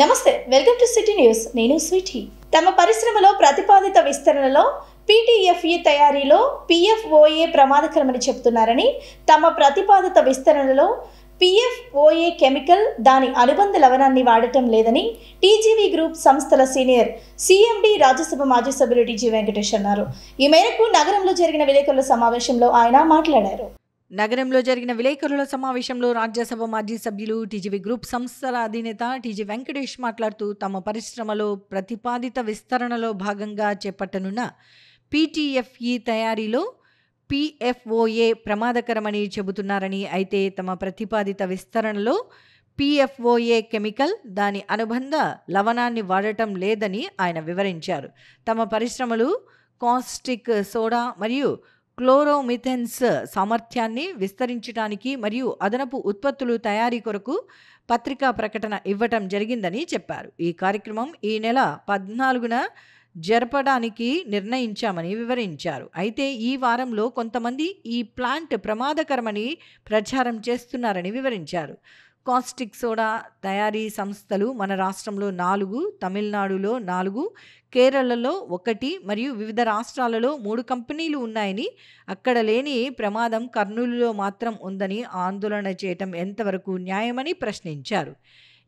నమస్తే, welcome to city news. నేను Sweety. తమ పరిశ్రమలో ప్రతిపాదిత విస్తరణలో పీటీఎఫ్ఈ తయారీలో పీఎఫ్ఓఏ ప్రమాదకరమని చెబుతున్నారని, తమ ప్రతిపాదిత విస్తరణలో పీఎఫ్ఓఏ కెమికల్ దాని అనుబంధ లవణాన్ని వాడటం లేదని టీజీవీ గ్రూప్ సంస్థల సీనియర్ సీఎండీ రాజ్యసభ మాజీ సభ్యులు టీజీ వెంకటేష్ అన్నారు. ఈ మేరకు నగరంలో జరిగిన విలేకరుల సమావేశంలో ఆయన మాట్లాడారు. నగరంలో జరిగిన విలేకరుల సమావేశంలో రాజ్యసభ మాజీ సభ్యులు టీజీవీ గ్రూప్ సంస్థల అధినేత టీజీ వెంకటేష్ మాట్లాడుతూ, తమ పరిశ్రమలో ప్రతిపాదిత విస్తరణలో భాగంగా చేపట్టనున్న పీటీఎఫ్ఈ తయారీలో పీఎఫ్ఓఏ ప్రమాదకరమని చెబుతున్నారని, అయితే తమ ప్రతిపాదిత విస్తరణలో పీఎఫ్ఓఏ కెమికల్ దాని అనుబంధ లవణాన్ని వాడటం లేదని ఆయన వివరించారు. తమ పరిశ్రమలు కాస్టిక్ సోడా మరియు క్లోరోమిథెన్స్ సామర్థ్యాన్ని విస్తరించడానికి మరియు అదనపు ఉత్పత్తులు తయారీ కొరకు పత్రికా ప్రకటన ఇవ్వటం జరిగిందని చెప్పారు. ఈ కార్యక్రమం ఈ నెల 14న జరపడానికి నిర్ణయించామని వివరించారు. అయితే ఈ వారంలో కొంతమంది ఈ ప్లాంట్ ప్రమాదకరమని ప్రచారం చేస్తున్నారని వివరించారు. కాస్టిక్ సోడా తయారీ సంస్థలు మన రాష్ట్రంలో 4, తమిళనాడులో 4, కేరళలో 1 మరియు వివిధ రాష్ట్రాలలో 3 కంపెనీలు ఉన్నాయని, అక్కడ లేని ప్రమాదం కర్నూలులో మాత్రం ఉందని ఆందోళన చేయటం ఎంతవరకు న్యాయమని ప్రశ్నించారు.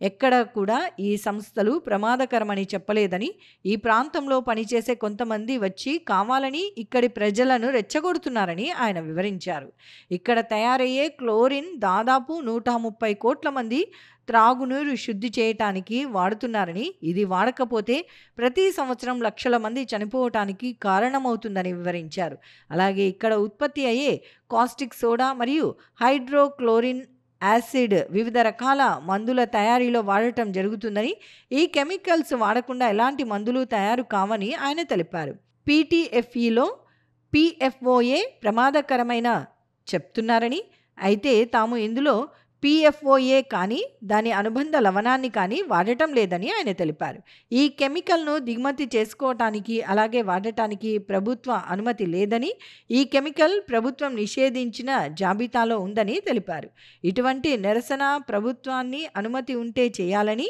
ఎక్కడ కూడా ఈ సంస్థలు ప్రమాదకరమని చెప్పలేదని, ఈ ప్రాంతంలో పనిచేసే కొంతమంది వచ్చి కావాలని ఇక్కడి ప్రజలను రెచ్చగొడుతున్నారని ఆయన వివరించారు. ఇక్కడ తయారయ్యే క్లోరిన్ దాదాపు 130 కోట్ల మంది త్రాగునీరు శుద్ధి చేయటానికి వాడుతున్నారని, ఇది వాడకపోతే ప్రతి సంవత్సరం లక్షల మంది చనిపోవటానికి కారణమవుతుందని వివరించారు. అలాగే ఇక్కడ ఉత్పత్తి అయ్యే కాస్టిక్ సోడా మరియు హైడ్రోక్లోరిన్ యాసిడ్ వివిధ రకాల మందుల తయారీలో వాడటం జరుగుతుందని, ఈ కెమికల్స్ వాడకుండా ఎలాంటి మందులు తయారు కావని ఆయన తెలిపారు. పీటీఎఫ్ఈలో పీఎఫ్ఓఏ ప్రమాదకరమైన చెప్తున్నారని, అయితే తాము ఇందులో పీఎఫ్ఓఏ కానీ దాని అనుబంధ లవణాన్ని కానీ వాడటం లేదని ఆయన తెలిపారు. ఈ కెమికల్ను దిగుమతి చేసుకోవటానికి అలాగే వాడటానికి ప్రభుత్వ అనుమతి లేదని, ఈ కెమికల్ ప్రభుత్వం నిషేధించిన జాబితాలో ఉందని తెలిపారు. ఇటువంటి నిరసన ప్రభుత్వాన్ని అనుమతి ఉంటే చేయాలని,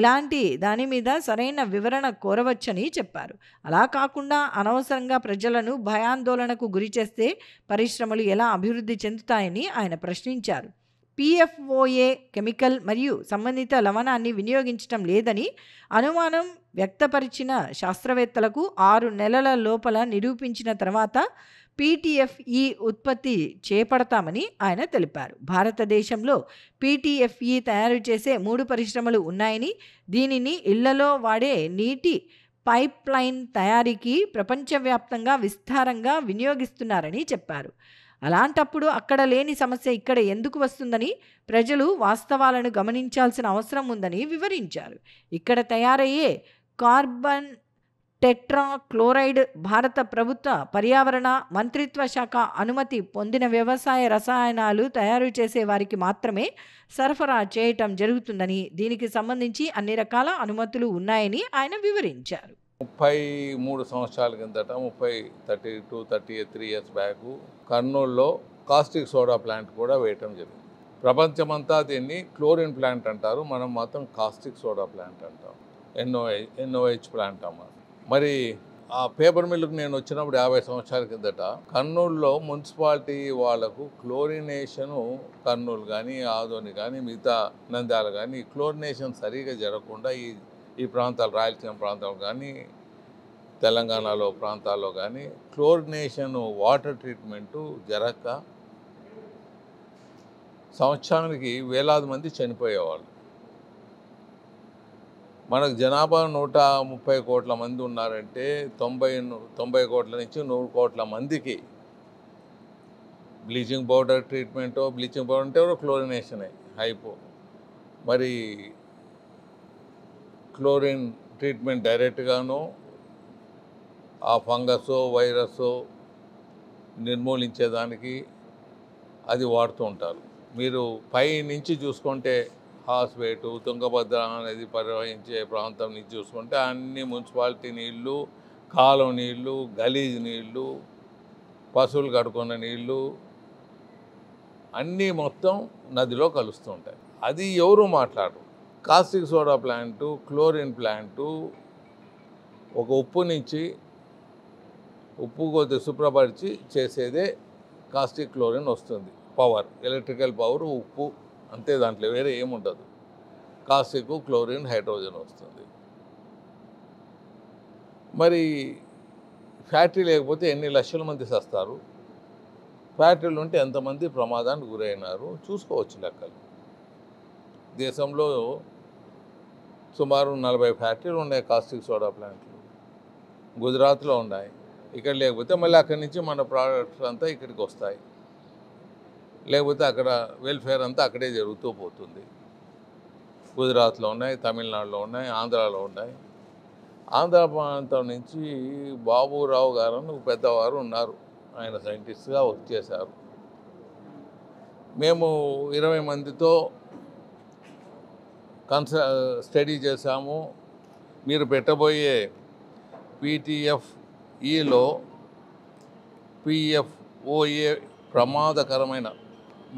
ఇలాంటి దాని మీద సరైన వివరణ కోరవచ్చని చెప్పారు. అలా కాకుండా అనవసరంగా ప్రజలను భయాందోళనకు గురిచేస్తే పరిశ్రమలు ఎలా అభివృద్ధి చెందుతాయని ఆయన ప్రశ్నించారు. పీఎఫ్ఓఏ కెమికల్ మరియు సంబంధిత లవణాన్ని వినియోగించడం లేదని అనుమానం వ్యక్తపరిచిన శాస్త్రవేత్తలకు 6 నెలల లోపల నిరూపించిన తర్వాత పీటీఎఫ్ఈ ఉత్పత్తి చేపడతామని ఆయన తెలిపారు. భారతదేశంలో పీటీఎఫ్ఈ తయారు చేసే 3 పరిశ్రమలు ఉన్నాయని, దీనిని ఇళ్లలో వాడే నీటి పైప్ లైన్ తయారీకి ప్రపంచవ్యాప్తంగా విస్తారంగా వినియోగిస్తున్నారని చెప్పారు. అలాంటప్పుడు అక్కడ లేని సమస్య ఇక్కడ ఎందుకు వస్తుందని ప్రజలు వాస్తవాలను గమనించాల్సిన అవసరం ఉందని వివరించారు. ఇక్కడ తయారయ్యే కార్బన్ టెట్రాక్లోరైడ్ భారత ప్రభుత్వ పర్యావరణ మంత్రిత్వ శాఖ అనుమతి పొందిన వ్యవసాయ రసాయనాలు తయారు చేసే వారికి మాత్రమే సరఫరా చేయటం జరుగుతుందని, దీనికి సంబంధించి అన్ని రకాల అనుమతులు ఉన్నాయని ఆయన వివరించారు. 33 సంవత్సరాల కిందట 33 ఇయర్స్ బ్యాక్ కర్నూలులో కాస్టిక్ సోడా ప్లాంట్ కూడా వేయటం జరిగింది. ప్రపంచమంతా దీన్ని క్లోరిన్ ప్లాంట్ అంటారు, మనం మాత్రం కాస్టిక్ సోడా ప్లాంట్ అంటాం. ఎన్ఓహెచ్ ప్లాంట్ అమ్మ. మరి ఆ పేపర్ మిల్లుకు నేను వచ్చినప్పుడు 50 సంవత్సరాల కిందట కర్నూలులో మున్సిపాలిటీ వాళ్లకు క్లోరినేషను, కర్నూలు కానీ ఆదోని కానీ మిగతా నంద్యాల కానీ క్లోరినేషన్ సరిగా జరగకుండా ఈ ప్రాంతాలు రాయలసీమ ప్రాంతాలు కానీ తెలంగాణలో ప్రాంతాల్లో కానీ క్లోరినేషన్ వాటర్ ట్రీట్మెంటు జరగక సంవత్సరానికి వేలాది మంది చనిపోయేవాళ్ళు. మనకు జనాభా 130 కోట్ల మంది ఉన్నారంటే 90 కోట్ల నుంచి 100 కోట్ల మందికి బ్లీచింగ్ పౌడర్ ట్రీట్మెంటో, బ్లీచింగ్ పౌడర్ అంటే క్లోరినేషనే హైపో. మరి క్లోరిన్ ట్రీట్మెంట్ డైరెక్ట్గాను ఆ ఫంగస్ వైరస్ నిర్మూలించేదానికి అది వాడుతూ ఉంటారు. మీరు పై నుంచి చూసుకుంటే హాస్వేటు, తుంగభద్ర అనేది ప్రవహించే ప్రాంతం నుంచి చూసుకుంటే అన్ని మున్సిపాలిటీ నీళ్ళు, కాలువ నీళ్ళు, గలీజ్ నీళ్ళు, పశువులు కడుక్కున్న నీళ్ళు అన్నీ మొత్తం నదిలో కలుస్తూ ఉంటాయి. అది ఎవరు మాట్లాడరు. Caustic soda plant, chlorine plant, ఒక ఉప్పు నుంచి ఉప్పు కొద్ది శుభ్రపరిచి చేసేదే కాస్టిక్ క్లోరిన్ వస్తుంది. పవర్, ఎలక్ట్రికల్ పవర్, ఉప్పు అంతే, దాంట్లో వేరే ఏముండదు. కాస్టిక్, క్లోరిన్, హైడ్రోజన్ వస్తుంది. మరి ఫ్యాక్టరీ లేకపోతే ఎన్ని లక్షల మంది చస్తారు, ఫ్యాక్టరీలు ఉంటే ఎంతమంది ప్రమాదానికి గురైనారు చూసుకోవచ్చు లెక్కలు. దేశంలో సుమారు 40 ఫ్యాక్టరీలు ఉన్నాయి కాస్టిక్ సోడా ప్లాంట్లు. గుజరాత్లో ఉన్నాయి. ఇక్కడ లేకపోతే మళ్ళీ అక్కడి నుంచి మన ప్రోడక్ట్స్ అంతా ఇక్కడికి వస్తాయి. లేకపోతే అక్కడ వెల్ఫేర్ అంతా అక్కడే జరుగుతూ పోతుంది. గుజరాత్లో ఉన్నాయి, తమిళనాడులో ఉన్నాయి, ఆంధ్రాలో ఉన్నాయి. ఆంధ్ర ప్రాంతం నుంచి బాబురావు గారు అని పెద్దవారు ఉన్నారు. ఆయన సైంటిస్ట్గా వర్క్ చేశారు. మేము 20 మందితో స్టడీ చేశాము. మీరు పెట్టబోయే PTFEలో PFOA ప్రమాదకరమైన,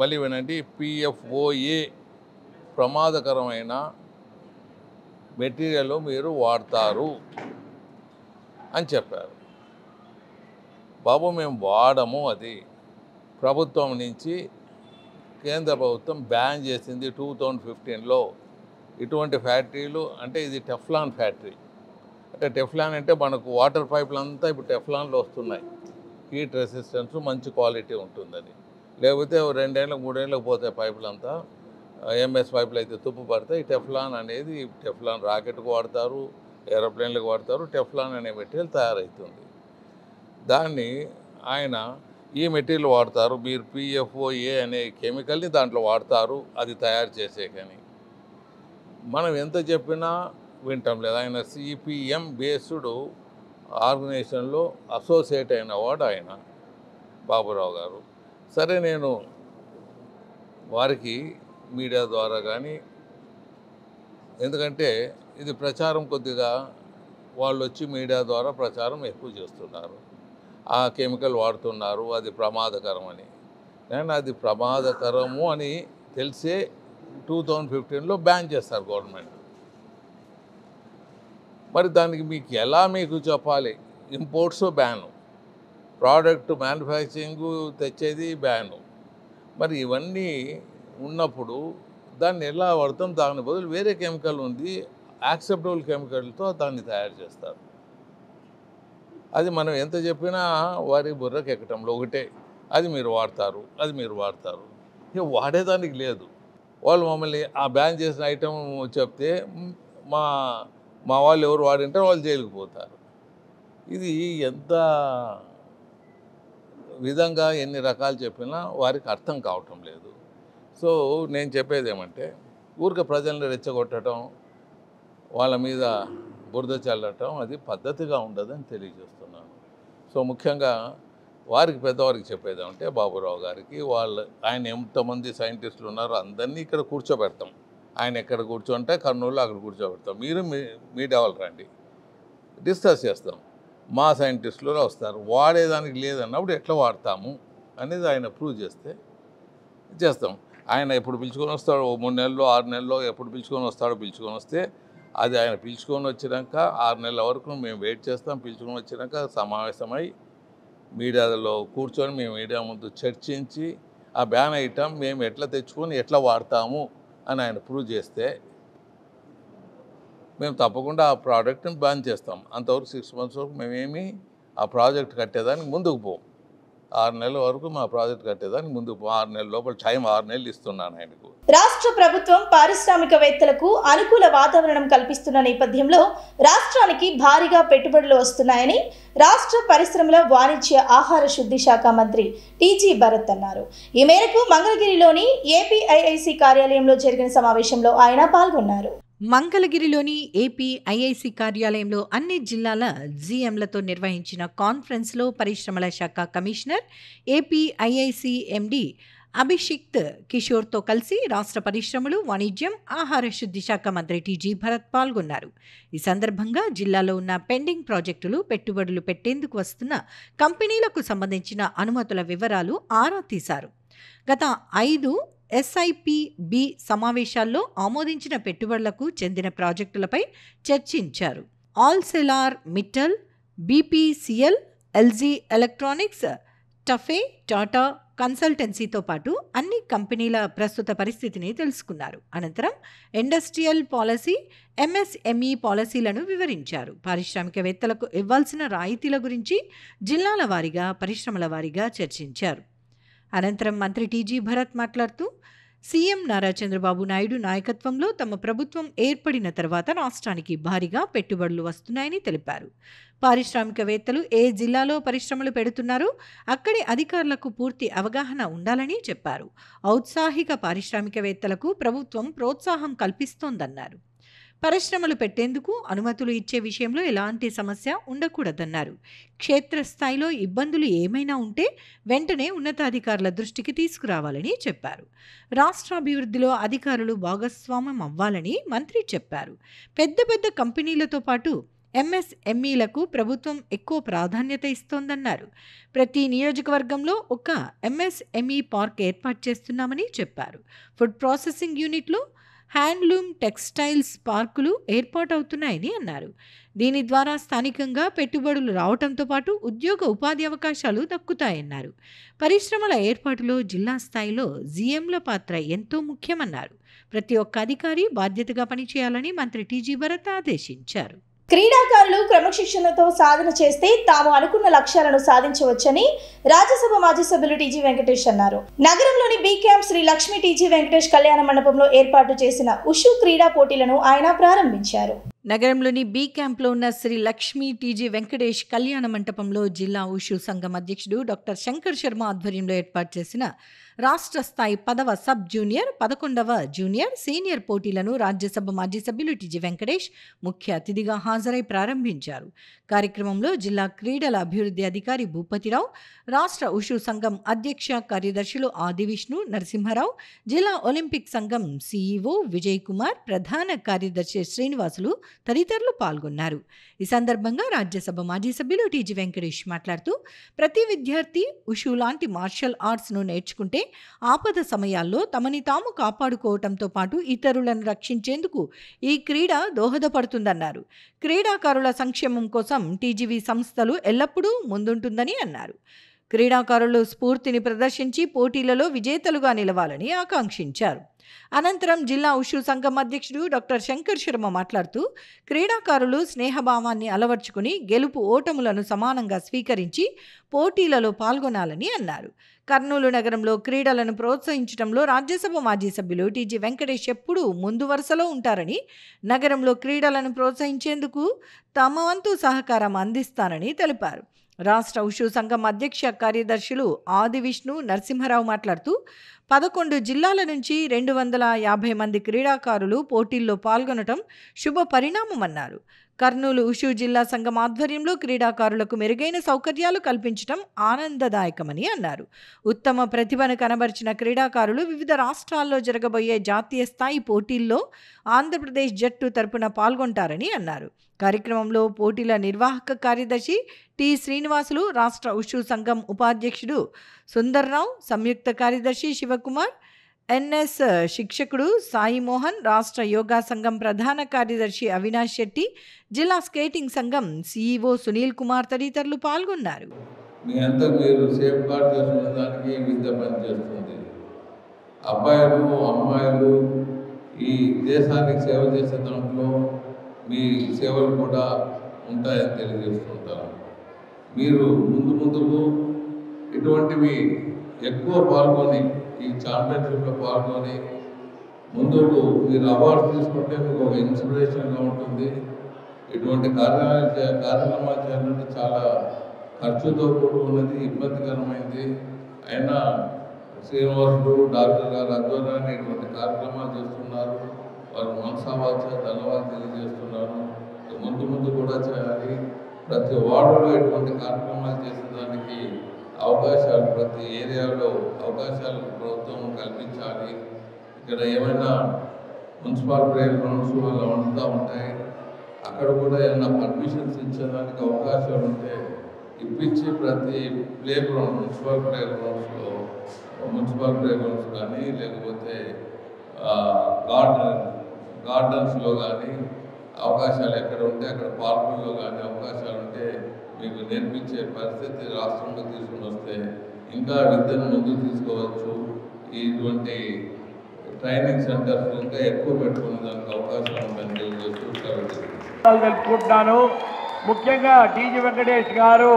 మళ్ళీ వినండి, PFOA ప్రమాదకరమైన మెటీరియల్ మీరు వాడతారు అని చెప్పారు. బాబు మేము వాడము, అది ప్రభుత్వం నుంచి కేంద్ర ప్రభుత్వం బ్యాన్ చేసింది 2015లో. ఇటువంటి ఫ్యాక్టరీలు అంటే ఇది టెఫ్లాన్ ఫ్యాక్టరీ. అంటే టెఫ్లాన్ అంటే మనకు వాటర్ పైపులు అంతా ఇప్పుడు టెఫ్లాన్లో వస్తున్నాయి. హీట్ రెసిస్టెన్స్, మంచి క్వాలిటీ ఉంటుందని. లేకపోతే 2 ఏళ్ళకు 3 ఏళ్ళకు పోతాయి పైపులు అంతా. ఎంఎస్ పైపులు అయితే తుప్పు పడతాయి. టెఫ్లాన్ అనేది టెఫ్లాన్ రాకెట్కు వాడతారు, ఏరోప్లేన్లకు వాడతారు. టెఫ్లాన్ అనే మెటీరియల్ తయారవుతుంది. దాన్ని ఆయన ఈ మెటీరియల్ వాడతారు, మీరు PFOA అనే కెమికల్ని దాంట్లో వాడతారు అది తయారు చేసే. కానీ మనం ఎంత చెప్పినా వింటాం లేదు. ఆయన CPM బేస్డ్ ఆర్గనైజేషన్లో అసోసియేట్ అయిన వాడు ఆయన బాబురావు గారు. సరే, నేను వారికి మీడియా ద్వారా కానీ, ఎందుకంటే ఇది ప్రచారం కొద్దిగా వాళ్ళు వచ్చి మీడియా ద్వారా ప్రచారం ఎక్కువ చేస్తున్నారు. ఆ కెమికల్ వాడుతున్నారు, అది ప్రమాదకరమని. నేను అది ప్రమాదకరము అని తెలిసే 2015లో బ్యాన్ చేస్తారు గవర్నమెంట్. మరి దానికి మీకు చెప్పాలి. ఇంపోర్ట్స్ బ్యాను, ప్రోడక్ట్ మ్యానుఫ్యాక్చరింగ్ తెచ్చేది బ్యాను. మరి ఇవన్నీ ఉన్నప్పుడు దాన్ని ఎలా వాడతాం? దాని బదులు వేరే కెమికల్ ఉంది, యాక్సెప్టబుల్ కెమికల్తో దాన్ని తయారు చేస్తారు. అది మనం ఎంత చెప్పినా వారి బుర్రకు ఎక్కటంలో ఒకటే, అది మీరు వాడతారు, అది మీరు వాడతారు. ఇక వాడేదానికి లేదు. వాళ్ళు మమ్మల్ని ఆ బ్యాన్ చేసిన ఐటమ్ చెప్తే మా వాళ్ళు ఎవరు వాడింటారో వాళ్ళు జైలుకు పోతారు. ఇది ఎంత విధంగా ఎన్ని రకాలు చెప్పినా వారికి అర్థం కావటం లేదు. సో నేను చెప్పేది ఏమంటే, ఊరికే ప్రజల్ని రెచ్చగొట్టడం, వాళ్ళ మీద బురద చల్లటం అది పద్ధతిగా ఉండదని తెలియజేస్తున్నాను. సో ముఖ్యంగా వారికి, పెద్దవారికి చెప్పేదేమంటే, బాబురావు గారికి ఆయన ఎంతమంది సైంటిస్టులు ఉన్నారో అందరినీ ఇక్కడ కూర్చోబెడతాం. ఆయన ఎక్కడ కూర్చోంటే కర్నూలులో అక్కడ కూర్చోబెడతాం. మీరు మీడియా వాళ్ళు రండి, డిస్కస్ చేస్తాం. మా సైంటిస్టులు వస్తారు. వాడేదానికి లేదన్నప్పుడు ఎట్లా వాడతాము అనేది ఆయన ప్రూవ్ చేస్తాం. ఆయన ఎప్పుడు పిలుచుకొని వస్తాడో, 3 నెలల్లో 6 నెలల్లో ఎప్పుడు పిలుచుకొని వస్తే అది ఆయన పిలుచుకొని వచ్చినాక 6 నెలల వరకు మేము వెయిట్ చేస్తాం. పిలుచుకొని వచ్చినాక సమావేశమై మీడియాలో కూర్చొని మేము మీడియా ముందు చర్చించి ఆ బ్యాన్ ఐటమ్ మేము ఎట్లా తెచ్చుకొని ఎట్లా వాడతాము అని ఆయన ప్రూవ్ చేస్తే మేము తప్పకుండా ఆ ప్రోడక్ట్ని బ్యాన్ చేస్తాం. అంతవరకు 6 months వరకు మేమేమి ఆ ప్రాజెక్ట్ కట్టేదానికి ముందుకు పోం. 6 నెలల వరకు మా ప్రాజెక్ట్ కట్టేదానికి ముందుకు పోం. 6 నెలల లోపల టైం 6 నెలలు ఇస్తున్నాను ఆయనకు. రాష్ట్ర ప్రభుత్వం పారిశ్రామికవేత్తలకు అనుకూల వాతావరణం కల్పిస్తున్న నేపథ్యంలో రాష్ట్రానికి భారీగా పెట్టుబడులు వస్తున్నాయని రాష్ట్ర పరిశ్రమల, వాణిజ్య, ఆహార శుద్ధి శాఖ మంత్రి టీజీ భరత్ అన్నారు. ఈ మేరకు మంగళగిరిలోని APIIC కార్యాలయంలో జరిగిన సమావేశంలో ఆయన పాల్గొన్నారు. మంగళగిరిలోని APIIC కార్యాలయంలో అన్ని జిల్లాల GMలతో నిర్వహించిన కాన్ఫరెన్స్లో పరిశ్రమల శాఖ కమిషనర్, APIIC MD అభిషిక్త్ కిషోర్తో కలిసి రాష్ట్ర పరిశ్రమలు, వాణిజ్యం, ఆహార శుద్ధి శాఖ మంత్రి టీజీ భరత్ పాల్గొన్నారు. ఈ సందర్భంగా జిల్లాలో ఉన్న పెండింగ్ ప్రాజెక్టులు, పెట్టుబడులు పెట్టేందుకు వస్తున్న కంపెనీలకు సంబంధించిన అనుమతుల వివరాలు ఆరా తీశారు. గత 5 SIPB సమావేశాల్లో ఆమోదించిన పెట్టుబడులకు చెందిన ప్రాజెక్టులపై చర్చించారు. Arcelor Mittal, BPCL, LG electronics, TAFE, Tata కన్సల్టెన్సీతో పాటు అన్ని కంపెనీల ప్రస్తుత పరిస్థితిని తెలుసుకున్నారు. అనంతరం ఇండస్ట్రియల్ పాలసీ, MSME పాలసీలను వివరించారు. పారిశ్రామికవేత్తలకు ఇవ్వాల్సిన రాయితీల గురించి జిల్లాల వారీగా, పరిశ్రమల వారీగా చర్చించారు. అనంతరం మంత్రి టీజీ భరత్ మాట్లాడుతూ సీఎం నారా చంద్రబాబు నాయుడు నాయకత్వంలో తమ ప్రభుత్వం ఏర్పడిన తర్వాత రాష్ట్రానికి భారీగా పెట్టుబడులు వస్తున్నాయని తెలిపారు. పారిశ్రామికవేత్తలు ఏ జిల్లాలో పరిశ్రమలు పెడుతున్నారో అక్కడి అధికారులకు పూర్తి అవగాహన ఉండాలని చెప్పారు. ఔత్సాహిక పారిశ్రామికవేత్తలకు ప్రభుత్వం ప్రోత్సాహం కల్పిస్తోందన్నారు. పరిశ్రమలు పెట్టేందుకు అనుమతులు ఇచ్చే విషయంలో ఎలాంటి సమస్య ఉండకూడదన్నారు. క్షేత్రస్థాయిలో ఇబ్బందులు ఏమైనా ఉంటే వెంటనే ఉన్నతాధికారుల దృష్టికి తీసుకురావాలని చెప్పారు. రాష్ట్రాభివృద్ధిలో అధికారులు భాగస్వామ్యం అవ్వాలని మంత్రి చెప్పారు. పెద్ద పెద్ద కంపెనీలతో పాటు MSMEలకు ప్రభుత్వం ఎక్కువ ప్రాధాన్యత ఇస్తోందన్నారు. ప్రతి నియోజకవర్గంలో ఒక MSME పార్క్ ఏర్పాటు చేస్తున్నామని చెప్పారు. ఫుడ్ ప్రాసెసింగ్ యూనిట్లు, హ్యాండ్లూమ్, టెక్స్టైల్స్ పార్కులు ఏర్పాటవుతున్నాయని అన్నారు. దీని ద్వారా స్థానికంగా పెట్టుబడులు రావడంతో పాటు ఉద్యోగ ఉపాధి అవకాశాలు దక్కుతాయన్నారు. పరిశ్రమల ఏర్పాటులో జిల్లా స్థాయిలో జీఎంల పాత్ర ఎంతో ముఖ్యమన్నారు. ప్రతి ఒక్క అధికారి బాధ్యతగా పనిచేయాలని మంత్రి టీజీ భరత్ ఆదేశించారు. క్రీడాకారులు క్రమశిక్షణతో సాధన చేస్తే తాము అనుకున్న లక్ష్యాలను సాధించవచ్చని రాజ్యసభ మాజీ సభ్యులు టీజీ వెంకటేష్ అన్నారు. నగరంలోని B camp Sri Lakshmi TG Venkatesh Kalyana మండపంలో ఏర్పాటు చేసిన ఉషు క్రీడా పోటీలను ఆయన ప్రారంభించారు. నగరంలోని బి క్యాంప్లో ఉన్న శ్రీ లక్ష్మీ టీజీ వెంకటేష్ కళ్యాణ మంటపంలో జిల్లా ఉషు సంఘం అధ్యక్షుడు డాక్టర్ శంకర్ శర్మ ఆధ్వర్యంలో ఏర్పాటు చేసిన రాష్ట్ర స్థాయి 10వ సబ్ జూనియర్, 11వ జూనియర్, సీనియర్ పోటీలను రాజ్యసభ మాజీ సభ్యులు టీజీ వెంకటేష్ ముఖ్య అతిథిగా హాజరై ప్రారంభించారు. కార్యక్రమంలో జిల్లా క్రీడల అభివృద్ధి అధికారి భూపతిరావు, రాష్ట్ర ఉషు సంఘం అధ్యక్ష కార్యదర్శులు ఆది విష్ణు, నరసింహారావు, జిల్లా ఒలింపిక్ సంఘం CEO విజయ్ కుమార్, ప్రధాన కార్యదర్శి శ్రీనివాసులు తదితరులు పాల్గొన్నారు. ఈ సందర్భంగా రాజ్యసభ మాజీ సభ్యులు టీజీ వెంకటేష్ మాట్లాడుతూ ప్రతి విద్యార్థి ఉషు లాంటి మార్షల్ ఆర్ట్స్ను నేర్చుకుంటే ఆపద సమయాల్లో తమని తాము కాపాడుకోవటంతో పాటు ఇతరులను రక్షించేందుకు ఈ క్రీడ దోహదపడుతుందన్నారు. క్రీడాకారుల సంక్షేమం కోసం టీజీవీ సంస్థలు ఎల్లప్పుడూ ముందుంటుందని అన్నారు. క్రీడాకారులు స్ఫూర్తిని ప్రదర్శించి పోటీలలో విజేతలుగా నిలవాలని ఆకాంక్షించారు. అనంతరం జిల్లా ఉషు సంఘం అధ్యక్షుడు డాక్టర్ శంకర్ శర్మ మాట్లాడుతూ క్రీడాకారులు స్నేహభావాన్ని అలవర్చుకుని గెలుపు ఓటములను సమానంగా స్వీకరించి పోటీలలో పాల్గొనాలని అన్నారు. కర్నూలు నగరంలో క్రీడలను ప్రోత్సహించడంలో రాజ్యసభ మాజీ సభ్యులు టీజీ వెంకటేష్ ఎప్పుడూ ముందు వరుసలో ఉంటారని, నగరంలో క్రీడలను ప్రోత్సహించేందుకు తమ వంతు సహకారం అందిస్తానని తెలిపారు. రాష్ట్ర ఉషు సంఘం అధ్యక్ష కార్యదర్శులు ఆది విష్ణు, నరసింహారావు మాట్లాడుతూ 11 జిల్లాల నుంచి 250 మంది క్రీడాకారులు పోటీల్లో పాల్గొనడం శుభ పరిణామమన్నారు. కర్నూలు ఉషు జిల్లా సంఘం ఆధ్వర్యంలో క్రీడాకారులకు మెరుగైన సౌకర్యాలు కల్పించడం ఆనందదాయకమని అన్నారు. ఉత్తమ ప్రతిభను కనబరిచిన క్రీడాకారులు వివిధ రాష్ట్రాల్లో జరగబోయే జాతీయ స్థాయి పోటీల్లో ఆంధ్రప్రదేశ్ జట్టు తరపున పాల్గొంటారని అన్నారు. కార్యక్రమంలో పోటీల నిర్వాహక కార్యదర్శి టి శ్రీనివాసులు, రాష్ట్ర ఉషు సంఘం ఉపాధ్యక్షుడు సుందర్రావు, సంయుక్త కార్యదర్శి శివకుమార్, NS శిక్షకుడు సాయి మోహన్, రాష్ట్ర యోగా సంఘం ప్రధాన కార్యదర్శి అవినాష్ శెట్టి, జిల్లా స్కేటింగ్ సంఘం CEO సునీల్ కుమార్ తదితరులు పాల్గొన్నారు. మీ అంతా మీరు సేఫ్ గార్డ్ చేసుకునే దానికి విద్య పనిచేస్తుంది. అబ్బాయిలు అమ్మాయిలు ఈ దేశానికి సేవ చేసే దాంట్లో మీ సేవలు కూడా ఉంటాయని తెలియజేస్తుంటారు. మీరు ముందుకు ఇటువంటివి ఎక్కువ పాల్గొని ఈ ఛాంపియన్షిప్లో పాల్గొని ముందుకు మీరు అవార్డు తీసుకుంటే మీకు ఒక ఇన్స్పిరేషన్గా ఉంటుంది. ఇటువంటి కార్యక్రమాలు చేయాలంటే చాలా ఖర్చుతో కూడుకున్నది, ఇబ్బందికరమైంది. అయినా శ్రీనివాసుడు డాక్టర్ గారు ఆధ్వర్యాన్ని ఇటువంటి కార్యక్రమాలు చేస్తున్నారు. వారు మనసావాచ ధన్యవాదాలు తెలియజేస్తున్నారు. ముందు కూడా చేయాలి. ప్రతి వార్డులో ఇటువంటి కార్యక్రమాలు చేసేదానికి అవకాశాలు, ప్రతి ఏరియాలో అవకాశాలు ప్రభుత్వం కల్పించాలి. ఇక్కడ ఏమైనా మున్సిపల్ గ్రౌండ్స్ అలా ఉంటూ ఉంటాయి, అక్కడ కూడా ఏమైనా పర్మిషన్స్ ఇచ్చేదానికి అవకాశాలు ఉంటే ఇప్పించి ప్రతి play ground municipal play grounds కానీ లేకపోతే గార్డెన్స్లో కానీ అవకాశాలు ఎక్కడ ఉంటే అక్కడ పార్కుల్లో కానీ అవకాశాలు ఉంటే మీకు నేర్పించే పరిస్థితి రాష్ట్రంలో తీసుకుని వస్తే ఇంకా విద్యను ముందుకు తీసుకోవచ్చు. ఇటువంటి ట్రైనింగ్ సెంటర్స్ ఇంకా ఎక్కువ పెట్టుకునే దానికి అవకాశం ఉందని తెలుపుకుంటున్నాను. ముఖ్యంగా టీజీ వెంకటేష్ గారు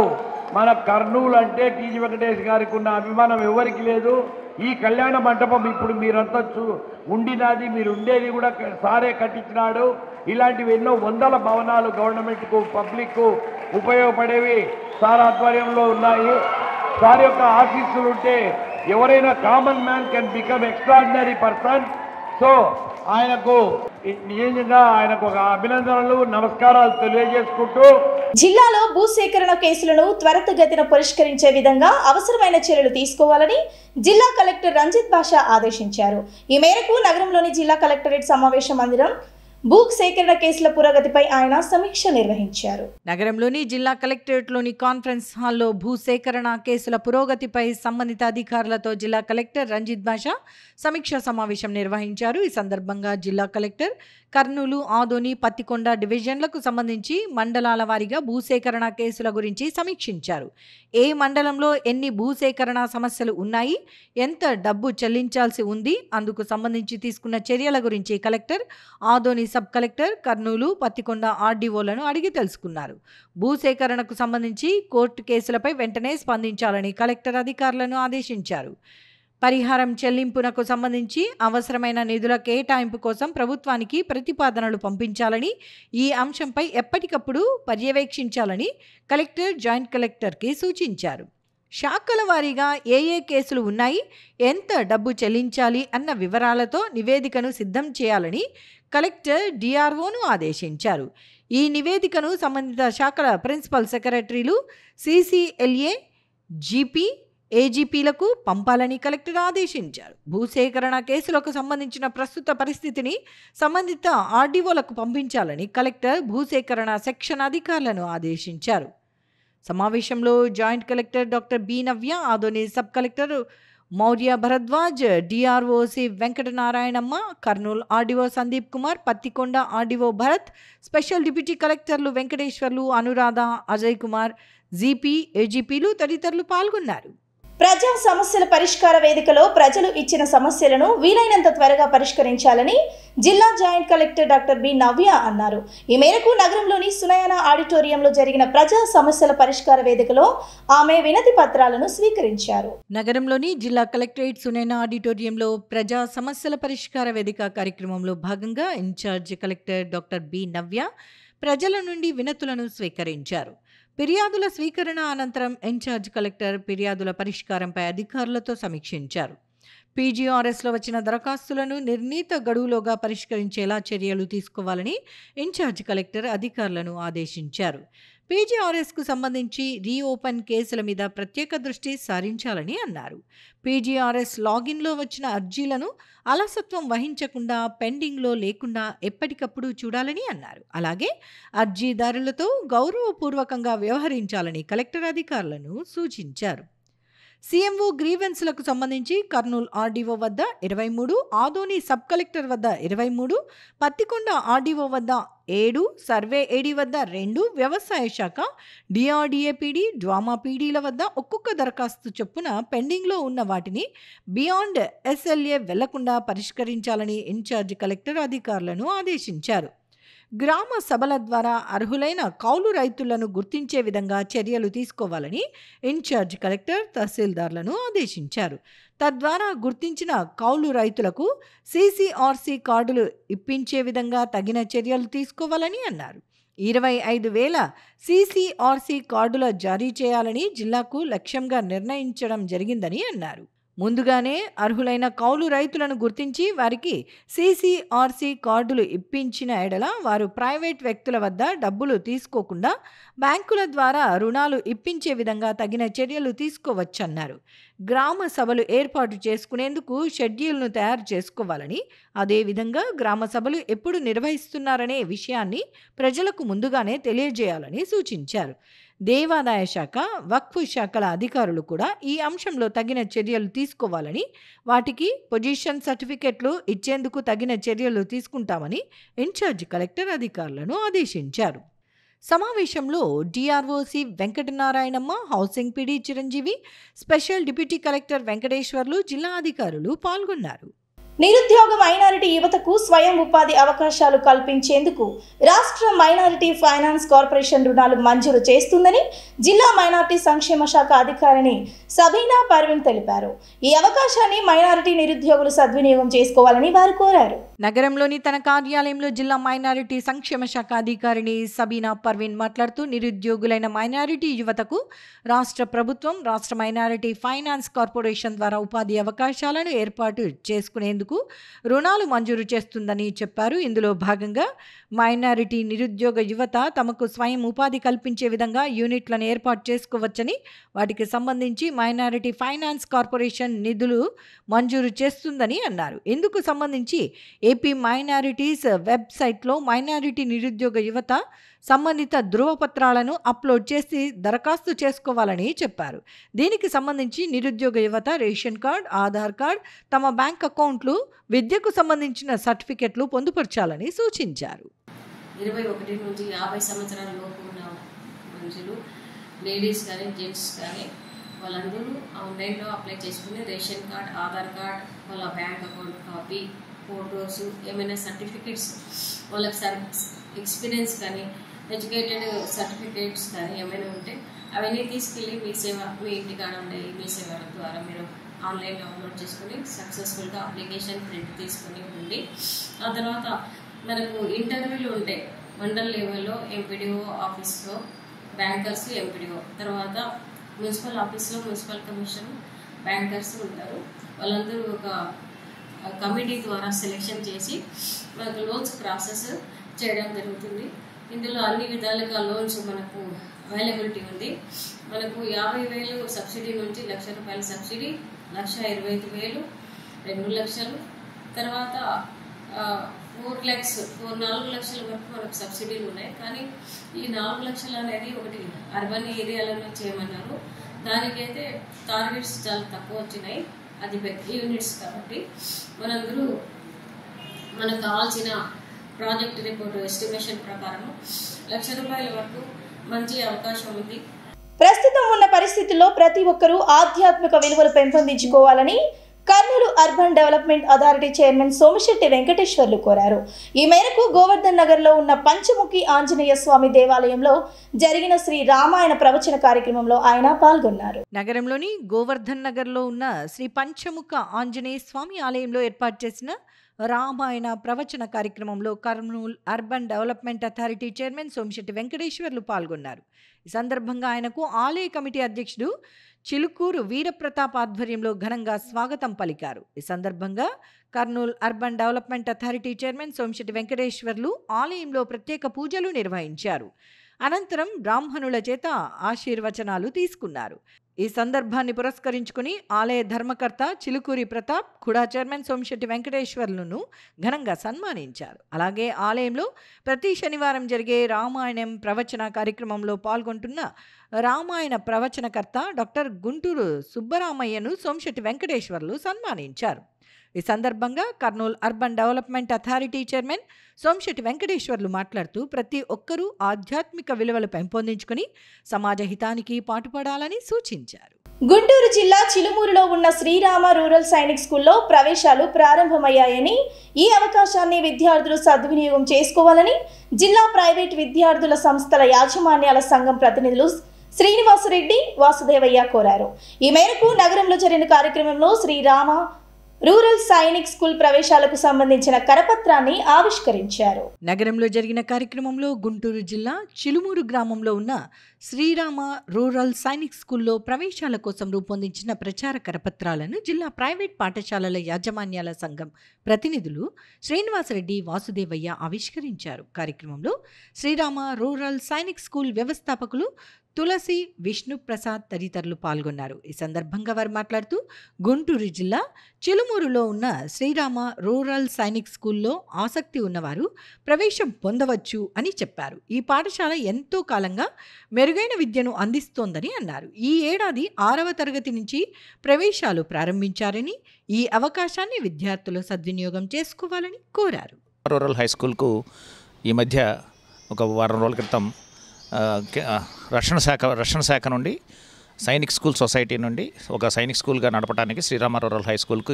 మన కర్నూలు అంటే టీజీ వెంకటేష్ గారికి ఉన్న అభిమానం ఎవరికి లేదు. ఈ కళ్యాణ మంటపం ఇప్పుడు మీరంతా ఉండినది, మీరు ఉండేది కూడా సారే కట్టించినాడు. ఇలాంటివి ఎన్నో వందల భవనాలు గవర్నమెంట్కు పబ్లిక్కు ఉపయోగపడేవి సార్ ఆధ్వర్యంలో ఉన్నాయి. సార్ యొక్క ఆశీస్సులు ఉంటే ఎవరైనా common man can become extraordinary person. So ఆయనకు నిజంగా ఆయనకు ఒక అభినందనలు, నమస్కారాలు తెలియజేసుకుంటూ జిల్లాలో భూసేకరణ కేసులను త్వరితగతిన పరిష్కరించే విధంగా అవసరమైన చర్యలు తీసుకోవాలని జిల్లా కలెక్టర్ రంజిత్ బాషా ఆదేశించారు. ఈ మేరకు నగరంలోని జిల్లా కలెక్టరేట్ సమావేశ మందిరం భూ సేకరణ కేసుల పురోగతిపై ఆయన సమీక్ష నిర్వహించారు. నగరంలోని జిల్లా కలెక్టరేట్లోని కాన్ఫరెన్స్ హాల్లో భూసేకరణ కేసుల పురోగతిపై సంబంధిత అధికారులతో జిల్లా కలెక్టర్ రంజిత్ బాషా సమీక్ష సమావేశం నిర్వహించారు. ఈ సందర్భంగా జిల్లా కలెక్టర్ కర్నూలు, ఆదోని, పత్తికొండ డివిజన్లకు సంబంధించి మండలాల వారీగా భూసేకరణ కేసుల గురించి సమీక్షించారు. ఏ మండలంలో ఎన్ని భూసేకరణ సమస్యలు ఉన్నాయి, ఎంత డబ్బు చెల్లించాల్సి ఉంది, అందుకు సంబంధించి తీసుకున్న చర్యల గురించి collector Adoni sub collector, Kurnool, Pattikonda ఆర్డీఓలను అడిగి తెలుసుకున్నారు. భూసేకరణకు సంబంధించి కోర్టు కేసులపై వెంటనే స్పందించాలని కలెక్టర్ అధికారులను ఆదేశించారు. పరిహారం చెల్లింపునకు సంబంధించి అవసరమైన నిధుల కేటాయింపు కోసం ప్రభుత్వానికి ప్రతిపాదనలు పంపించాలని, ఈ అంశంపై ఎప్పటికప్పుడు పర్యవేక్షించాలని కలెక్టర్ జాయింట్ కలెక్టర్కి సూచించారు. శాఖల వారీగా ఏ కేసులు ఉన్నాయి, ఎంత డబ్బు చెల్లించాలి అన్న వివరాలతో నివేదికను సిద్ధం చేయాలని కలెక్టర్ డిఆర్ఓను ఆదేశించారు. ఈ నివేదికను సంబంధిత శాఖల ప్రిన్సిపల్ సెక్రటరీలు, సిసిఎల్ఏ, జీపీ, ఏజీపీలకు పంపాలని కలెక్టర్ ఆదేశించారు. భూసేకరణ కేసులకు సంబంధించిన ప్రస్తుత పరిస్థితిని సంబంధిత ఆర్డీఓలకు పంపించాలని కలెక్టర్ భూసేకరణ సెక్షన్ అధికారులను ఆదేశించారు. సమావేశంలో joint collector doctor B Navya, Adoni sub collector Maurya Bharadwaj, DROC Venkatanarayanamma, Kurnool RDO Sandeep Kumar, Pattikonda RDO Bharat, special deputy కలెక్టర్లు వెంకటేశ్వర్లు, అనురాధ, అజయ్ కుమార్, జీపీ, ఏజీపీలు తదితరులు పాల్గొన్నారు. ప్రజా సమస్యల పరిష్కార వేదికలో ప్రజలు ఇచ్చిన సమస్యలను వీలైనంత త్వరగా పరిష్కరించాలని జిల్లా జాయింట్ కలెక్టర్ డాక్టర్ బి నవ్య అన్నారు. ఈ మేరకు నగరంలోని సునయన ఆడిటోరియంలో జరిగిన ప్రజా సమస్యల పరిష్కార వేదికలో ఆమె వినతి పత్రాలను స్వీకరించారు. నగరంలోని జిల్లా కలెక్టరేట్ సునయన ఆడిటోరియంలో ప్రజా సమస్యల పరిష్కార వేదిక కార్యక్రమంలో భాగంగా ఇన్ఛార్జ్ కలెక్టర్ డాక్టర్ బి నవ్య ప్రజల నుండి వినతులను స్వీకరించారు. ఫిర్యాదుల స్వీకరణ అనంతరం ఇన్ఛార్జ్ కలెక్టర్ ఫిర్యాదుల పరిష్కారంపై అధికారులతో సమీక్షించారు. పీజీఆర్ఎస్లో వచ్చిన దరఖాస్తులను నిర్ణీత గడువులోగా పరిష్కరించేలా చర్యలు తీసుకోవాలని ఇన్ఛార్జ్ కలెక్టర్ అధికారులను ఆదేశించారు. పీజీఆర్ఎస్కు సంబంధించి రీఓపెన్ కేసుల మీద ప్రత్యేక దృష్టి సారించాలని అన్నారు. పీజీఆర్ఎస్ లాగిన్లో వచ్చిన అర్జీలను అలసత్వం వహించకుండా, పెండింగ్లో లేకుండా ఎప్పటికప్పుడు చూడాలని అన్నారు. అలాగే అర్జీదారులతో గౌరవపూర్వకంగా వ్యవహరించాలని కలెక్టర్ అధికారులను సూచించారు. సీఎంఓ గ్రీవెన్స్లకు సంబంధించి కర్నూలు ఆర్డీఓ వద్ద 23, ఆదోని సబ్ కలెక్టర్ వద్ద 23, పత్తికొండ ఆర్డీఓ వద్ద 7, సర్వే ఏడీ వద్ద 2, వ్యవసాయ శాఖ, డిఆర్డీఏ పీడీ, డ్వామా పీడీల వద్ద ఒక్కొక్క దరఖాస్తు చొప్పున పెండింగ్లో ఉన్న వాటిని బియాండ్ ఎస్ఎల్ఏ వెళ్లకుండా పరిష్కరించాలని ఇన్ఛార్జ్ కలెక్టర్ అధికారులను ఆదేశించారు. గ్రామ సభల ద్వారా అర్హులైన కౌలు రైతులను గుర్తించే విధంగా చర్యలు తీసుకోవాలని ఇన్ఛార్జ్ కలెక్టర్ తహసీల్దార్లను ఆదేశించారు. తద్వారా గుర్తించిన కౌలు రైతులకు CCRC కార్డులు ఇప్పించే విధంగా తగిన చర్యలు తీసుకోవాలని అన్నారు. 25,000 CCRC కార్డుల జారీ చేయాలని జిల్లాకు లక్ష్యంగా నిర్ణయించడం జరిగిందని అన్నారు. ముందుగానే అర్హులైన కౌలు రైతులను గుర్తించి వారికి CCRC కార్డులు ఇప్పించిన ఎడల వారు ప్రైవేట్ వ్యక్తుల వద్ద డబ్బులు తీసుకోకుండా బ్యాంకుల ద్వారా రుణాలు ఇప్పించే విధంగా తగిన చర్యలు తీసుకోవచ్చన్నారు. గ్రామ సభలు ఏర్పాటు చేసుకునేందుకు షెడ్యూల్ను తయారు చేసుకోవాలని, అదేవిధంగా గ్రామ సభలు ఎప్పుడు నిర్వహిస్తున్నారనే విషయాన్ని ప్రజలకు ముందుగానే తెలియజేయాలని సూచించారు. దేవాదాయ శాఖ, వక్ఫ్ శాఖల అధికారులు కూడా ఈ అంశంలో తగిన చర్యలు తీసుకోవాలని, వాటికి పొజిషన్ సర్టిఫికెట్లు ఇచ్చేందుకు తగిన చర్యలు తీసుకుంటామని ఇన్ఛార్జ్ కలెక్టర్ అధికారులను ఆదేశించారు. సమావేశంలో DROC Venkatanarayanamma, housing PD Chiranjeevi, special deputy collector Venkateswarlu, జిల్లా అధికారులు పాల్గొన్నారు. నిరుద్యోగ మైనారిటీ యువతకు స్వయం ఉపాధి అవకాశాలు కల్పించేందుకు రాష్ట్ర మైనారిటీ ఫైనాన్స్ కార్పొరేషన్ రుణాలు మంజూరు చేస్తుందని జిల్లా మైనారిటీ సంక్షేమ శాఖ అధికారిని సబీనా పర్వీన్ తెలిపారు. ఈ అవకాశాన్ని మైనారిటీ నిరుద్యోగులు సద్వినియోగం చేసుకోవాలని వారు కోరారు. నగరంలోని తన కార్యాలయంలో జిల్లా మైనారిటీ సంక్షేమ శాఖ అధికారిని సబీనా పర్వీన్ మాట్లాడుతూ, నిరుద్యోగులైన మైనారిటీ యువతకు రాష్ట్ర ప్రభుత్వం రాష్ట్ర మైనారిటీ ఫైనాన్స్ కార్పొరేషన్ ద్వారా ఉపాధి అవకాశాలను ఏర్పాటు చేసుకునేందుకు రుణాలు మంజూరు చేస్తుందని చెప్పారు. ఇందులో భాగంగా మైనారిటీ నిరుద్యోగ యువత తమకు స్వయం ఉపాధి కల్పించే విధంగా యూనిట్లను ఏర్పాటు చేసుకోవచ్చని, వాటికి సంబంధించి మైనారిటీ ఫైనాన్స్ కార్పొరేషన్ నిధులు మంజూరు చేస్తుందని అన్నారు. ఇందుకు సంబంధించి ఏపీ మైనారిటీస్ వెబ్సైట్లో మైనారిటీ నిరుద్యోగ యువత సంబంధిత ధృవపత్రాలను అప్లోడ్ చేసి దరఖాస్తు చేసుకోవాలని చెప్పారు. దీనికి సంబంధించి నిరుద్యోగ యువత రేషన్ కార్డ్, ఆధార్ కార్డ్, తమ బ్యాంక్ అకౌంట్లు, విద్యకు సంబంధించిన సర్టిఫికెట్లు పొందుపరచాలని సూచించారు. 21 నుంచి 50 సంవత్సరాల లోపు ఉన్న మనుషులు, లేడీస్ కానీ జెంట్స్ కానీ వాళ్ళందరూ ఆన్లైన్లో అప్లై చేసుకుని రేషన్ కార్డ్, ఆధార్ కార్డ్, వాళ్ళ బ్యాంక్ అకౌంట్ కాపీ, ఫోటోస్, ఏమైనా సర్టిఫికెట్స్, వాళ్ళకి ఎక్స్పీరియన్స్ కానీ ఎడ్యుకేటెడ్ సర్టిఫికేట్స్ కానీ ఏమైనా ఉంటే అవన్నీ తీసుకెళ్ళి మీ ఇంటికాడ ఉండే మీ సేవ ద్వారా మీరు ఆన్లైన్లో అప్లోడ్ చేసుకుని సక్సెస్ఫుల్గా అప్లికేషన్ ప్రింట్ తీసుకుని ఉండి, ఆ తర్వాత మనకు ఇంటర్వ్యూలు ఉంటాయి మండల్ లెవెల్లో, ఎంపీడీఓ ఆఫీస్లో, బ్యాంకర్స్, ఎంపీడీఓ, తర్వాత మున్సిపల్ ఆఫీస్లో మున్సిపల్ కమిషన్, బ్యాంకర్స్ ఉంటారు. వాళ్ళందరూ ఒక కమిటీ ద్వారా సెలెక్షన్ చేసి మనకు లోన్స్ ప్రాసెస్ చేయడం జరుగుతుంది. ఇందులో అన్ని విధాలుగా లోన్స్ మనకు అవైలబిలిటీ ఉంది. మనకు 50,000 సబ్సిడీ నుంచి ₹1,00,000 సబ్సిడీ, 1,25,000, 2 లక్షలు, తర్వాత 4 లక్షల వరకు మనకు సబ్సిడీలు ఉన్నాయి. కానీ ఈ 4 లక్షలు అనేది ఒకటి అర్బన్ ఏరియాలలో చేయమన్నారు. దానికైతే టార్గెట్స్ చాలా తక్కువ వచ్చినాయి. అది పెద్ద యూనిట్స్ కాబట్టి మనందరూ మనకు కావాల్సిన ప్రాజెక్ట్ రిపోర్ట్ ఎస్టిమేషన్ ప్రకారం ₹1,00,000 వరకు మంచి అవకాశం ఉంది. ప్రస్తుతం ఉన్న పరిస్థితుల్లో ప్రతి ఒక్కరూ ఆధ్యాత్మిక విలువలు పెంపొందించుకోవాలని Kurnool urban development authority chairman Somisetti Venkateswarlu కోరారు. ఈ మేరకు గోవర్ధన్ నగర్లో ఉన్న పంచముఖి ఆంజనేయ స్వామి దేవాలయంలో జరిగిన శ్రీ రామాయణ ప్రవచన కార్యక్రమంలో ఆయన పాల్గొన్నారు. నగరంలోని గోవర్ధన్ నగర్లో ఉన్న శ్రీ పంచముఖ ఆంజనేయ స్వామి ఆలయంలో ఏర్పాటు చేసిన రామాయణ ప్రవచన కార్యక్రమంలో Kurnool urban development authority chairman Somisetti Venkateswarlu పాల్గొన్నారు. ఈ సందర్భంగా ఆయనకు ఆలయ కమిటీ అధ్యక్షుడు చిలుకూరు వీరప్రతాప్ ఆధ్వర్యంలో ఘనంగా స్వాగతం పలికారు. ఈ సందర్భంగా Kurnool urban development authority chairman Somisetti Venkateswarlu ఆలయంలో ప్రత్యేక పూజలు నిర్వహించారు. అనంతరం బ్రాహ్మణుల చేత ఆశీర్వచనాలు తీసుకున్నారు. ఈ సందర్భాన్ని పురస్కరించుకుని ఆలయ ధర్మకర్త చిలుకూరి ప్రతాప్, కుడా చైర్మన్ సోమిశెట్టి వెంకటేశ్వర్లను ఘనంగా సన్మానించారు. అలాగే ఆలయంలో ప్రతి శనివారం జరిగే రామాయణం ప్రవచన కార్యక్రమంలో పాల్గొంటున్న రామాయణ ప్రవచనకర్త డాక్టర్ గుంటూరు సుబ్బరామయ్యను సోమిశెట్టి వెంకటేశ్వర్లు సన్మానించారు. ఈ సందర్భంగా Kurnool urban development authority chairman Somisetti Venkateswarlu మాట్లాడుతూ ప్రతి ఒక్కరూ ఆధ్యాత్మిక విలువలు పెంపొందించుకుని సమాజ హితానికి పాటుపడాలని సూచించారు. గుంటూరు జిల్లా చిలుమూరులో ఉన్న శ్రీరామ రూరల్ సైనిక్ స్కూల్లో ప్రవేశాలు ప్రారంభమయ్యాయని, ఈ అవకాశాన్ని విద్యార్థులు సద్వినియోగం చేసుకోవాలని జిల్లా ప్రైవేట్ విద్యార్థుల సంస్థల యాజమాన్యాల సంఘం ప్రతినిధులు శ్రీనివాసరెడ్డి, వాసుదేవయ్య కోరారు. ఈ మేరకు నగరంలో జరిగిన కార్యక్రమంలో శ్రీరామ రూరల్ సైనిక్ స్కూల్ ప్రవేశాలకు సంబంధించిన కరపత్రాన్ని ఆవిష్కరించారు. నగరంలో జరిగిన కార్యక్రమంలో గుంటూరు జిల్లా చిలుమూరు గ్రామంలో ఉన్న శ్రీరామ రూరల్ సైనిక్ స్కూల్లో ప్రవేశాల కోసం రూపొందించిన ప్రచార కరపత్రాలను జిల్లా ప్రైవేట్ పాఠశాలల యాజమాన్యాల సంఘం ప్రతినిధులు శ్రీనివాసరెడ్డి, వాసుదేవయ్య ఆవిష్కరించారు. కార్యక్రమంలో శ్రీరామ రూరల్ సైనిక్ స్కూల్ వ్యవస్థాపకులు తులసి, విష్ణుప్రసాద్ తదితరులు పాల్గొన్నారు. ఈ సందర్భంగా వారు మాట్లాడుతూ గుంటూరు జిల్లా చిలుమూరులో ఉన్న శ్రీరామ రూరల్ సైనిక్ స్కూల్లో ఆసక్తి ఉన్నవారు ప్రవేశం పొందవచ్చు అని చెప్పారు. ఈ పాఠశాల ఎంతో కాలంగా మెరుగైన విద్యను అందిస్తోందని అన్నారు. ఈ ఏడాది 6వ తరగతి నుంచి ప్రవేశాలు ప్రారంభించారని, ఈ అవకాశాన్ని విద్యార్థులు సద్వినియోగం చేసుకోవాలని కోరారు. రూరల్ హై స్కూల్కు ఈ మధ్య ఒక వారం రోజుల క్రితం రక్షణ శాఖ నుండి సైనిక్ స్కూల్ సొసైటీ నుండి ఒక సైనిక్ స్కూల్గా నడపడానికి శ్రీరామ రూరల్ హై స్కూల్కు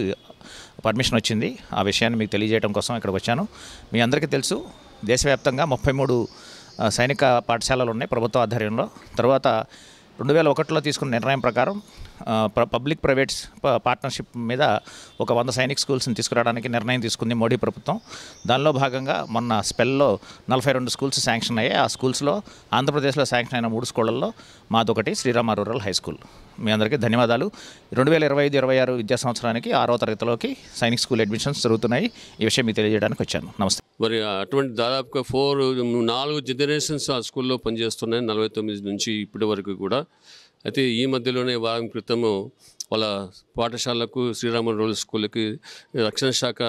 పర్మిషన్ వచ్చింది. ఆ విషయాన్ని మీకు తెలియజేయడం కోసం ఇక్కడికి వచ్చాను. మీ అందరికీ తెలుసు, దేశవ్యాప్తంగా 33 సైనిక పాఠశాలలు ఉన్నాయి ప్రభుత్వ ఆధ్వర్యంలో. తర్వాత 2001లో తీసుకున్న నిర్ణయం ప్రకారం పబ్లిక్ ప్రైవేట్స్ పార్ట్నర్షిప్ మీద ఒక 100 సైనిక్ స్కూల్స్ని తీసుకురావడానికి నిర్ణయం తీసుకుంది మోడీ ప్రభుత్వం. దానిలో భాగంగా మొన్న స్పెల్లో 42 స్కూల్స్ శాంక్షన్ అయ్యాయి. ఆ స్కూల్స్లో ఆంధ్రప్రదేశ్లో శాంక్షన్ అయిన 3 స్కూళ్ళల్లో మాదొకటి శ్రీరామ రూరల్ హై స్కూల్. మీ అందరికీ ధన్యవాదాలు. 2025-26 విద్యా సంవత్సరానికి 6వ తరగతిలోకి సైనిక్ స్కూల్ అడ్మిషన్స్ జరుగుతున్నాయి. ఈ విషయం మీకు తెలియజేయడానికి వచ్చాను. నమస్తే. మరి అటువంటి దాదాపుగా 4 జనరేషన్స్ ఆ స్కూల్లో పనిచేస్తున్నాయి 49 నుంచి ఇప్పటి వరకు కూడా. అయితే ఈ మధ్యలోనే వారం క్రితము వాళ్ళ పాఠశాలకు శ్రీరామ రూరల్ స్కూల్కి రక్షణ శాఖ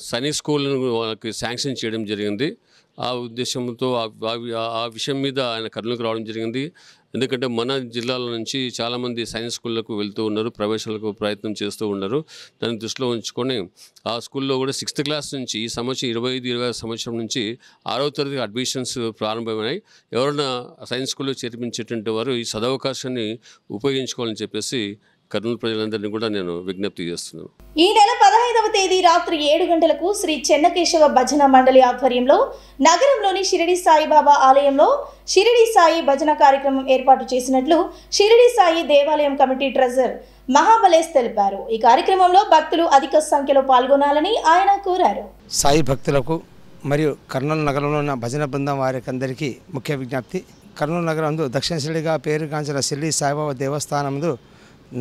సైనిక్ స్కూల్ను వాళ్ళకి శాంక్షన్ చేయడం జరిగింది. ఆ ఉద్దేశంతో ఆ విషయం మీద ఆయన కర్నూలుకు రావడం జరిగింది. ఎందుకంటే మన జిల్లాల నుంచి చాలామంది సైన్స్ స్కూళ్ళకు వెళ్తూ ఉన్నారు, ప్రవేశాలకు ప్రయత్నం చేస్తూ ఉన్నారు. దాన్ని దృష్టిలో ఉంచుకొని ఆ స్కూల్లో కూడా 6th క్లాస్ నుంచి ఈ సంవత్సరం 25-26 సంవత్సరం నుంచి 6వ తరగతి అడ్మిషన్స్ ప్రారంభమైనాయి. ఎవరైనా సైన్స్ స్కూల్లో చేర్పించేటువంటి వారు ఈ సదవకాశాన్ని ఉపయోగించుకోవాలని చెప్పేసి కర్నూలు ప్రజలందరినీ కూడా నేను విజ్ఞప్తి చేస్తున్నాను. ఈ నెల 15వ తేదీ రాత్రి 7 గంటలకు శ్రీ చెన్నకేశవ భజన మండలి ఆధ్వర్యంలో నగరంలోని షిరిడి సాయిబాబా ఆలయంలో షిరిడి సాయి భజన కార్యక్రమం ఏర్పాటు చేసినట్లు షిరిడి సాయి దేవాలయం కమిటీ ట్రెజరర్ మహాబలేష్ తెలిపారు. ఈ కార్యక్రమంలో భక్తులు అధిక సంఖ్యలో పాల్గొనాలని ఆయన కోరారు. సాయి భక్తులకు మరియు కర్నూలు నగరంలో ఉన్న భజన బృందం వారికి అందరికీ ముఖ్య విజ్ఞప్తి. కర్నూలు నగరంలో దక్షిణ షిరిడిగా పేరుగాంచిన షిరిడి సాయిబాబా దేవస్థానంలో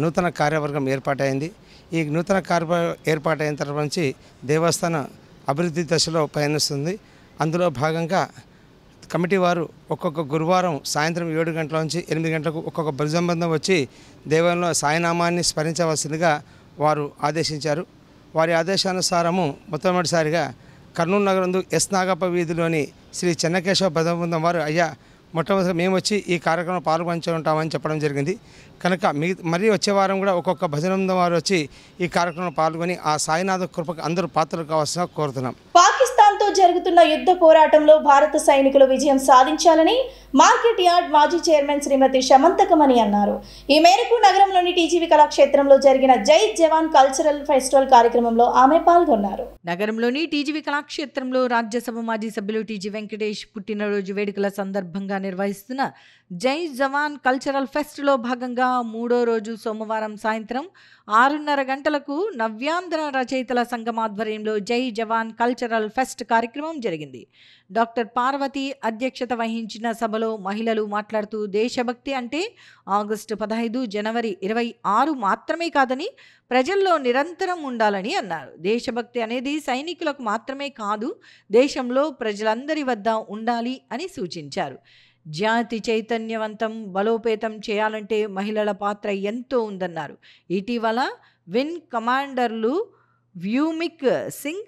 నూతన కార్యవర్గం ఏర్పాటైంది. ఈ నూతన ఏర్పాటైన తర్వాత నుంచి దేవస్థానం అభివృద్ధి దశలో పయనిస్తుంది. అందులో భాగంగా కమిటీ వారు ఒక్కొక్క గురువారం సాయంత్రం 7 గంటల నుంచి 8 గంటలకు ఒక్కొక్క భజనబృందం వచ్చి దేవాలయంలో సాయినామాన్ని స్మరించవలసిందిగా వారు ఆదేశించారు. వారి ఆదేశానుసారము మొట్టమొదటిసారిగా కర్నూలు నగరం ఎస్ నాగప్ప వీధిలోని శ్రీ చెన్నకేశవ భజన బృందం వారు అయ్యా మొట్టమొదటిగా మేము వచ్చి ఈ కార్యక్రమంలో పాల్గొంటూ ఉంటామని చెప్పడం జరిగింది. కనుక మరీ వచ్చే వారం కూడా ఒక్కొక్క భజన బృందం వారు వచ్చి ఈ కార్యక్రమంలో పాల్గొని ఆ సాయినాథ కృపకు అందరూ పాత్రలు కావాల్సిన కోరుతున్నాం. పాకిస్తాన్తో జరుగుతున్న యుద్ధ పోరాటంలో భారత సైనికులు విజయం సాధించాలని మార్కెట్ యార్డ్ మాజీ చైర్మన్ శ్రీమతి శమంతకమణి అన్నారు. ఈ మేరకు నగరంలోని టీజీవీ కళాక్షేత్రంలో జరిగిన జై జవాన్ కల్చరల్ ఫెస్టివల్ కార్యక్రమంలో ఆమె పాల్గొన్నారు. నగరంలోని టీజీవీ కళాక్షేత్రంలో రాజ్యసభ మాజీ సభ్యులు టీజీ వెంకటేష్ పుట్టినరోజు వేడుకల సందర్భంగా నిర్వహిస్తున్న జై జవాన్ కల్చరల్ ఫెస్ట్లో భాగంగా 3వ రోజు సోమవారం సాయంత్రం 6:30 గంటలకు నవ్యాంధ్ర రచయితల సంఘం ఆధ్వర్యంలో జై జవాన్ కల్చరల్ ఫెస్ట్ కార్యక్రమం జరిగింది. డాక్టర్ పార్వతి అధ్యక్షత వహించిన సభలో మహిళలు మాట్లాడుతూ దేశభక్తి అంటే ఆగస్టు 15, జనవరి 26 మాత్రమే కాదని ప్రజల్లో నిరంతరం ఉండాలని అన్నారు. దేశభక్తి అనేది సైనికులకు మాత్రమే కాదు, దేశంలో ప్రజలందరి వద్ద ఉండాలి అని సూచించారు. జాతి చైతన్యవంతం బలోపేతం చేయాలంటే మహిళల పాత్ర ఎంతో ఉందన్నారు. ఇటీవల విన్ కమాండర్లు వ్యూమిక్ సింగ్,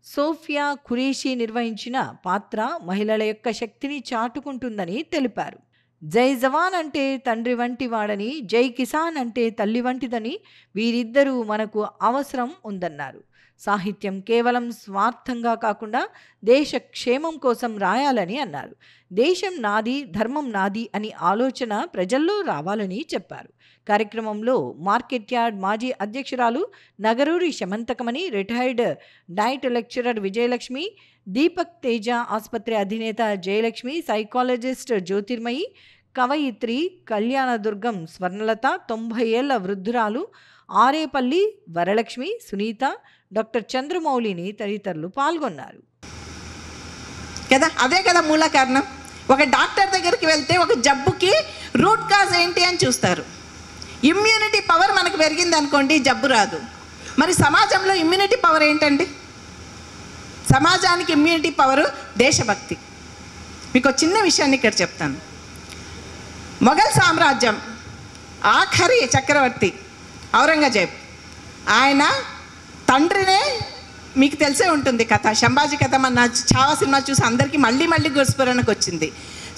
సోఫియా ఖురేషీ నిర్వహించిన పాత్ర మహిళల యొక్క శక్తిని చాటుకుంటుందని తెలిపారు. జై జవాన్ అంటే తండ్రి వంటి వాడని, జై కిసాన్ అంటే తల్లి వంటిదని, వీరిద్దరూ మనకు అవసరం ఉందన్నారు. సాహిత్యం కేవలం స్వార్థంగా కాకుండా దేశ క్షేమం కోసం రాయాలని అన్నారు. దేశం నాది, ధర్మం నాది అని ఆలోచన ప్రజల్లో రావాలని చెప్పారు. కార్యక్రమంలో మార్కెట్ యార్డ్ మాజీ అధ్యక్షురాలు Nagaruri Shamanthakamani, retired DIET lecturer Vijayalakshmi, Deepak Teja ఆసుపత్రి అధినేత జయలక్ష్మి, సైకాలజిస్ట్ జ్యోతిర్మయి, కవయిత్రి కళ్యాణదుర్గం స్వర్ణలత, 90 ఏళ్ల వృద్ధురాలు ఆరేపల్లి వరలక్ష్మి, సునీత, డాక్టర్ చంద్రమౌళిని తదితరులు పాల్గొన్నారు. కదా అదే కదా మూల కారణం. ఒక డాక్టర్ దగ్గరికి వెళ్తే ఒక జబ్బుకి రూట్ కాజ్ ఏంటి అని చూస్తారు. ఇమ్యూనిటీ పవర్ మనకు పెరిగింది అనుకోండి, జబ్బు రాదు. మరి సమాజంలో ఇమ్యూనిటీ పవర్ ఏంటండి? సమాజానికి ఇమ్యూనిటీ పవరు దేశభక్తి. మీకు చిన్న విషయాన్ని ఇక్కడ చెప్తాను. మొఘల్ సామ్రాజ్యం ఆఖరి చక్రవర్తి ఔరంగజేబ్, ఆయన తండ్రినే మీకు తెలిసే ఉంటుంది కథ, శంభాజీ కథ. మన చావా సినిమా చూసి అందరికీ మళ్ళీ మళ్ళీ గుర్స్ఫురణకు వచ్చింది.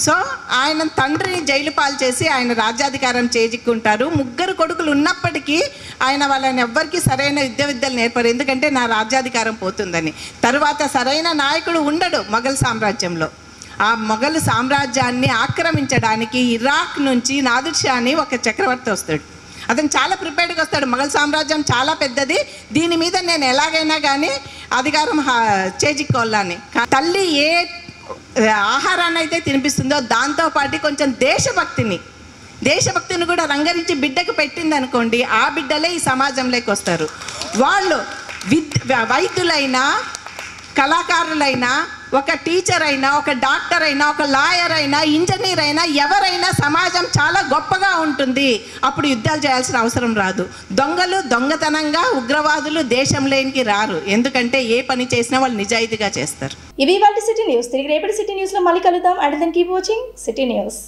సో ఆయన తండ్రిని జైలు పాలు చేసి ఆయన రాజ్యాధికారం చేజిక్కుంటారు. 3 కొడుకులు ఉన్నప్పటికీ ఆయన వాళ్ళని ఎవ్వరికీ సరైన విద్యలు నేర్పరు, ఎందుకంటే నా రాజ్యాధికారం పోతుందని. తరువాత సరైన నాయకుడు ఉండడు మొఘల్ సామ్రాజ్యంలో. ఆ మొఘల్ సామ్రాజ్యాన్ని ఆక్రమించడానికి ఇరాక్ నుంచి నాదిర్ షా అని ఒక చక్రవర్తి వస్తాడు. అతను చాలా ప్రిపేర్డ్గా వస్తాడు. మొఘల్ సామ్రాజ్యం చాలా పెద్దది, దీని మీద నేను ఎలాగైనా కానీ అధికారం చేజిక్కోవాలని. తల్లి ఏ ఆహారాన్ని అయితే తినిపిస్తుందో దాంతోపాటు కొంచెం దేశభక్తిని కూడా రంగరించి బిడ్డకు పెట్టింది అనుకోండి, ఆ బిడ్డలే ఈ సమాజంలోకి వస్తారు. వాళ్ళు వైద్యులైనా, కళాకారులైనా, ఒక టీచర్ అయినా, ఒక డాక్టర్ అయినా, ఒక లాయర్ అయినా, ఇంజనీర్ అయినా, ఎవరైనా సమాజం చాలా గొప్పగా ఉంటుంది. అప్పుడు యుద్ధాలు చేయాల్సిన అవసరం రాదు. దొంగతనంగా ఉగ్రవాదులు దేశంలోనికి రారు, ఎందుకంటే ఏ పని చేసినా వాళ్ళు నిజాయితీగా చేస్తారు. ఇవి వాళ్ళ సిటీ న్యూస్. తిరిగి రేపటి సిటీ న్యూస్లో మళ్ళీ కలుద్దాం. And then keep watching city news.